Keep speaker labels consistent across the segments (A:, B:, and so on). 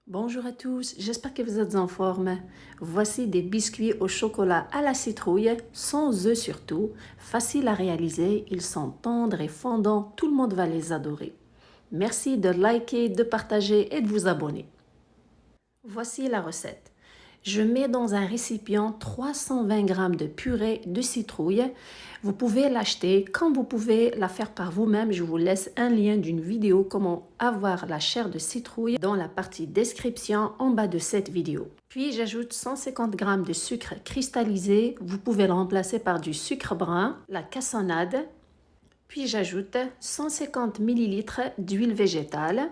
A: Bonjour à tous, j'espère que vous êtes en forme. Voici des biscuits au chocolat à la citrouille, sans œufs surtout, faciles à réaliser, ils sont tendres et fondants, tout le monde va les adorer. Merci de liker, de partager et de vous abonner. Voici la recette. Je mets dans un récipient 320 g de purée de citrouille. Vous pouvez l'acheter comme vous pouvez la faire par vous-même. Je vous laisse un lien d'une vidéo comment avoir la chair de citrouille dans la partie description en bas de cette vidéo. Puis j'ajoute 150 g de sucre cristallisé. Vous pouvez le remplacer par du sucre brun, la cassonade. Puis j'ajoute 150 ml d'huile végétale.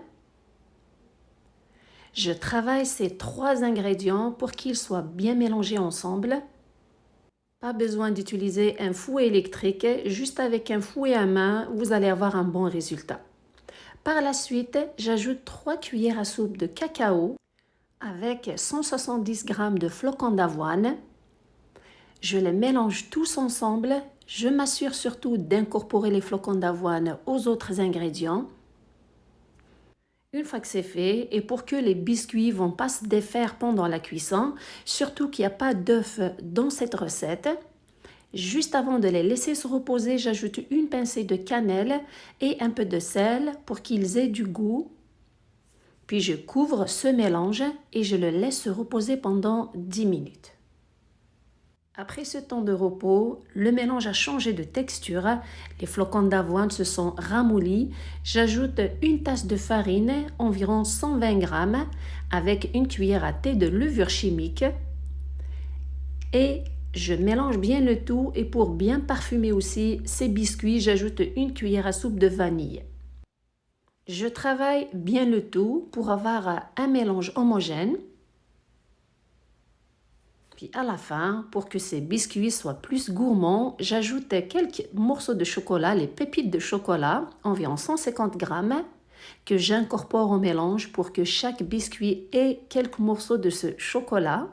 A: Je travaille ces trois ingrédients pour qu'ils soient bien mélangés ensemble. Pas besoin d'utiliser un fouet électrique, juste avec un fouet à main, vous allez avoir un bon résultat. Par la suite, j'ajoute 3 cuillères à soupe de cacao avec 170 g de flocons d'avoine. Je les mélange tous ensemble. Je m'assure surtout d'incorporer les flocons d'avoine aux autres ingrédients. Une fois que c'est fait, et pour que les biscuits ne vont pas se défaire pendant la cuisson, surtout qu'il n'y a pas d'œuf dans cette recette, juste avant de les laisser se reposer, j'ajoute une pincée de cannelle et un peu de sel pour qu'ils aient du goût. Puis je couvre ce mélange et je le laisse se reposer pendant 10 minutes. Après ce temps de repos, le mélange a changé de texture, les flocons d'avoine se sont ramollis. J'ajoute une tasse de farine, environ 120 g, avec une cuillère à thé de levure chimique. Et je mélange bien le tout et pour bien parfumer aussi ces biscuits, j'ajoute une cuillère à soupe de vanille. Je travaille bien le tout pour avoir un mélange homogène. Puis à la fin, pour que ces biscuits soient plus gourmands, j'ajoute quelques morceaux de chocolat, les pépites de chocolat, environ 150 g, que j'incorpore au mélange pour que chaque biscuit ait quelques morceaux de ce chocolat.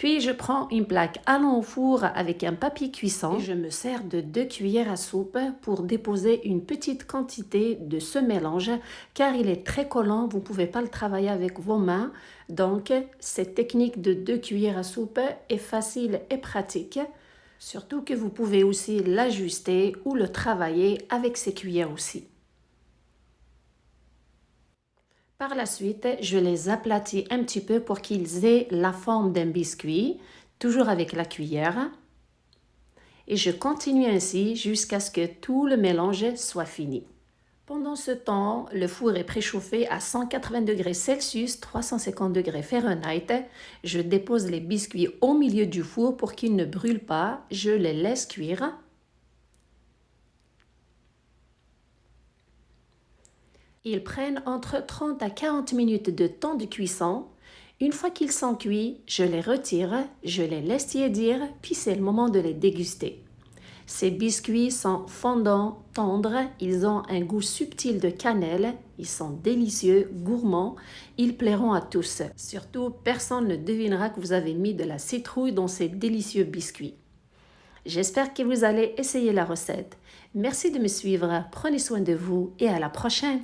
A: Puis je prends une plaque allant au four avec un papier cuisson et je me sers de 2 cuillères à soupe pour déposer une petite quantité de ce mélange car il est très collant, vous ne pouvez pas le travailler avec vos mains. Donc cette technique de 2 cuillères à soupe est facile et pratique. Surtout que vous pouvez aussi l'ajuster ou le travailler avec ces cuillères aussi. Par la suite, je les aplatis un petit peu pour qu'ils aient la forme d'un biscuit, toujours avec la cuillère. Et je continue ainsi jusqu'à ce que tout le mélange soit fini. Pendant ce temps, le four est préchauffé à 180 degrés Celsius, 350 degrés Fahrenheit. Je dépose les biscuits au milieu du four pour qu'ils ne brûlent pas. Je les laisse cuire. Ils prennent entre 30 à 40 minutes de temps de cuisson. Une fois qu'ils sont cuits, je les retire, je les laisse tiédir, puis c'est le moment de les déguster. Ces biscuits sont fondants, tendres, ils ont un goût subtil de cannelle, ils sont délicieux, gourmands, ils plairont à tous. Surtout, personne ne devinera que vous avez mis de la citrouille dans ces délicieux biscuits. J'espère que vous allez essayer la recette. Merci de me suivre, prenez soin de vous et à la prochaine.